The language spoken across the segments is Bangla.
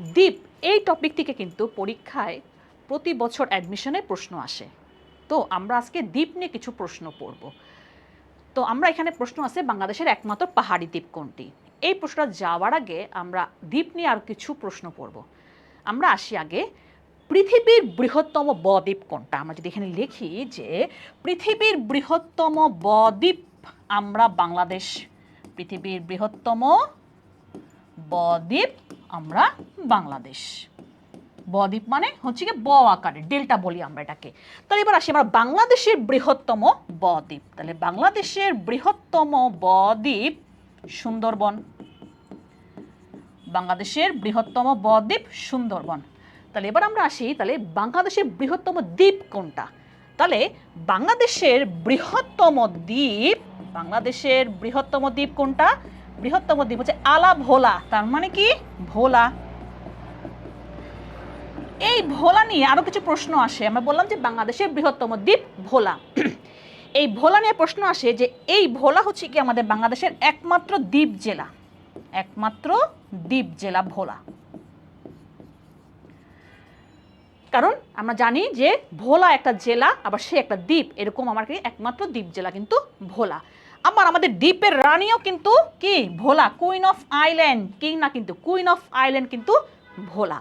দ্বীপ এই টপিক থেকে কিন্তু পরীক্ষায় প্রতি বছর অ্যাডমিশনে প্রশ্ন আসে। তো আমরা আজকে দ্বীপ নিয়ে কিছু প্রশ্ন পড়ব। তো আমরা এখানে প্রশ্ন আছে বাংলাদেশের একমাত্র পাহাড়ি দ্বীপ কোনটি। এই প্রশ্নটা যাওয়ার আগে আমরা দ্বীপ নিয়ে আর কিছু প্রশ্ন পড়ব। আমরা আসি আগে পৃথিবীর বৃহত্তম বদ্বীপ কোনটা। আমরা যদি এখানে লিখি যে পৃথিবীর বৃহত্তম বদ্বীপ আমরা বাংলাদেশ, পৃথিবীর বৃহত্তম বদ্বীপ আমরা বাংলাদেশ। বদ্বীপ মানে হচ্ছে কি ব আকারে, ডেল্টা বলি আমরা এটাকে। তাহলে এবার আসি আমরা বাংলাদেশের বৃহত্তম বদ্বীপ। তাহলে বাংলাদেশের বৃহত্তম বদ্বীপ সুন্দরবন। বাংলাদেশের বৃহত্তম বদ্বীপ সুন্দরবন। তাহলে এবার আমরা আসি তাহলে বাংলাদেশের বৃহত্তম দ্বীপ কোনটা। তাহলে বাংলাদেশের বৃহত্তম দ্বীপ, বাংলাদেশের বৃহত্তম দ্বীপ কোনটা? বৃহত্তম দ্বীপ হচ্ছে আলা ভোলা। তার মানে কি ভোলা। এই ভোলা নিয়ে আরো কিছু প্রশ্ন আসে। আমরা বললাম যে বাংলাদেশের বৃহত্তম দ্বীপ ভোলা। এই ভোলা নিয়ে প্রশ্ন আসে যে এই ভোলা হচ্ছে কি আমাদের বাংলাদেশের একমাত্র দ্বীপ জেলা, একমাত্র দ্বীপ জেলা ভোলা। কারণ আমরা জানি যে ভোলা একটা জেলা আবার সে একটা দ্বীপ, এরকম আমার কি একমাত্র দ্বীপ জেলা কিন্তু ভোলা। আবার আমাদের দ্বীপের রানীও কিন্তু কি ভোলা, কুইন অফ আইল্যান্ড, কিং না কিন্তু কুইন অফ আইল্যান্ড কিন্তু ভোলা।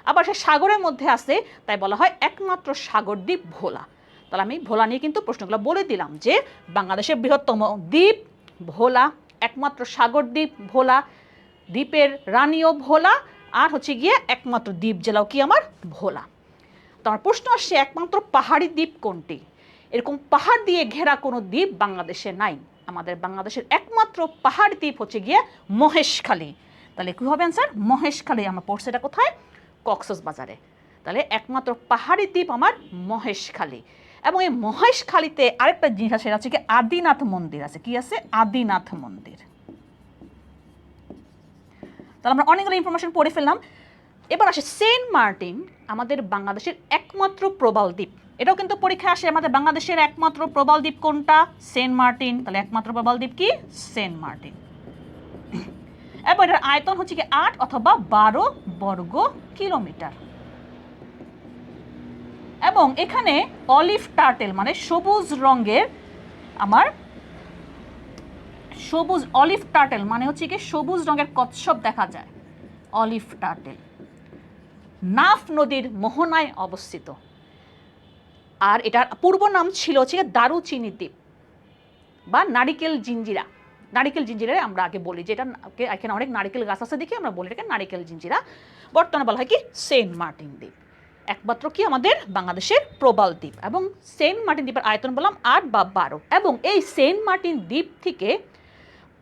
আবার সে সাগরের মধ্যে আছে, তাই বলা হয় একমাত্র সাগর দ্বীপ ভোলা। তাহলে আমি ভোলা নিয়ে কিন্তু প্রশ্নগুলো বলে দিলাম যে বাংলাদেশের বৃহত্তম দ্বীপ ভোলা, একমাত্র সাগর দ্বীপ ভোলা, দ্বীপের রানীও ভোলা, আর হচ্ছে গিয়ে একমাত্র দ্বীপ জেলাও কি আমার ভোলা। তোমার প্রশ্ন আসছে একমাত্র পাহাড়ি দ্বীপ কোনটি। এরকম পাহাড় দিয়ে ঘেরা কোনো দ্বীপ বাংলাদেশে নাই। আমাদের বাংলাদেশের একমাত্র পাহাড়ি দ্বীপ হচ্ছে গিয়ে মহেশখালী। তাহলে কি হবে অ্যান্সার? মহেশখালী। আমরা পড়ছি এটা কোথায়? কক্সবাজারে। তাহলে একমাত্র পাহাড়ি দ্বীপ আমার মহেশখালী। এবং এই মহেশখালীতে আরেকটা জিনিস আছে, সেটা হচ্ছে কি আদিনাথ মন্দির আছে। কি আছে? আদিনাথ মন্দির। তাহলে আমরা অনেকগুলো ইনফরমেশন পড়ে ফেললাম। এবার আসে সেন্ট মার্টিন আমাদের বাংলাদেশের একমাত্র প্রবাল দ্বীপ। এটাও কিন্তু পরীক্ষা আসে, আমাদের বাংলাদেশের একমাত্র প্রবাল দ্বীপ কোনটা? Saint Martin. তাহলে একমাত্র প্রবাল দ্বীপ কি? Saint Martin. এবার এটার আয়তন হচ্ছে কি 8 অথবা 12 বর্গ কিলোমিটার। এবং এখানে অলিভ টার্টেল মানে সবুজ রঙের আমার সবুজ অলিভ টার্টেল মানে হচ্ছে কি সবুজ রঙের কচ্ছপ দেখা যায়। অলিভ টার্টেল নাফ নদীর মোহনায় অবস্থিত। আর এটার পূর্ব নাম ছিল হচ্ছে দারুচিনি দ্বীপ বা নারিকেল জিঞ্জিরা। নারিকেল জিঞ্জিরা আমরা আগে বলি, যেটা এখানে অনেক নারিকেল গাছ আছে দেখে আমরা বলি এটাকে নারিকেল জিঞ্জিরা। বর্তমানে বলা হয় কি সেন্ট মার্টিন দ্বীপ। একমাত্র কি আমাদের বাংলাদেশের প্রবাল দ্বীপ। এবং সেন্ট মার্টিন দ্বীপের আয়তন বললাম 8 বা 12। এবং এই সেন্ট মার্টিন দ্বীপ থেকে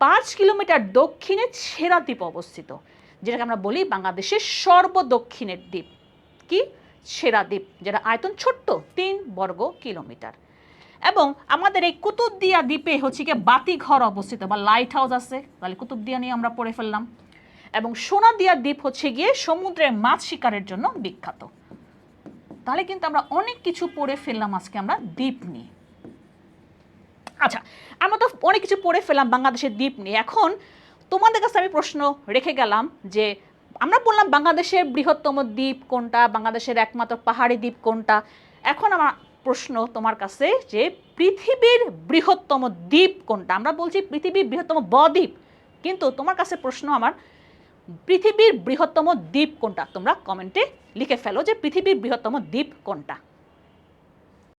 5 কিলোমিটার দক্ষিণে ছেড়া দ্বীপ অবস্থিত, যেটাকে আমরা বলি বাংলাদেশের সর্বদক্ষিণের দ্বীপ। কি? ছেড়া দ্বীপ, যেটা আয়তন ছোট্ট 3 বর্গ কিলোমিটার। এবং আমাদের এই কুতুবদিয়া দ্বীপে হচ্ছে কি বাতিঘর অবস্থিত বা লাইট হাউস আছে। তাহলে কুতুবদিয়া নিয়ে আমরা পড়ে ফেললাম। এবং সোনাদিয়া দ্বীপ হচ্ছে গিয়ে সমুদ্রের মাছ শিকারের জন্য বিখ্যাত। তাহলে কিন্তু আমরা অনেক কিছু পড়ে ফেললাম আজকে আমরা দ্বীপ নিয়ে। আচ্ছা, আমরা তো অনেক কিছু পড়ে ফেললাম বাংলাদেশের দ্বীপ নিয়ে। এখন তোমাদের কাছে আমি প্রশ্ন রেখে গেলাম যে আমরা বললাম বাংলাদেশের বৃহত্তম দ্বীপ কোনটা, বাংলাদেশের একমাত্র পাহাড়ি দ্বীপ কোনটা। এখন আমার প্রশ্ন তোমার কাছে যে পৃথিবীর বৃহত্তম দ্বীপ কোনটা। আমরা বলছি পৃথিবীর বৃহত্তম বদ্বীপ, কিন্তু তোমার কাছে প্রশ্ন আমার পৃথিবীর বৃহত্তম দ্বীপ কোনটা। তোমরা কমেন্টে লিখে ফেলো যে পৃথিবীর বৃহত্তম দ্বীপ কোনটা।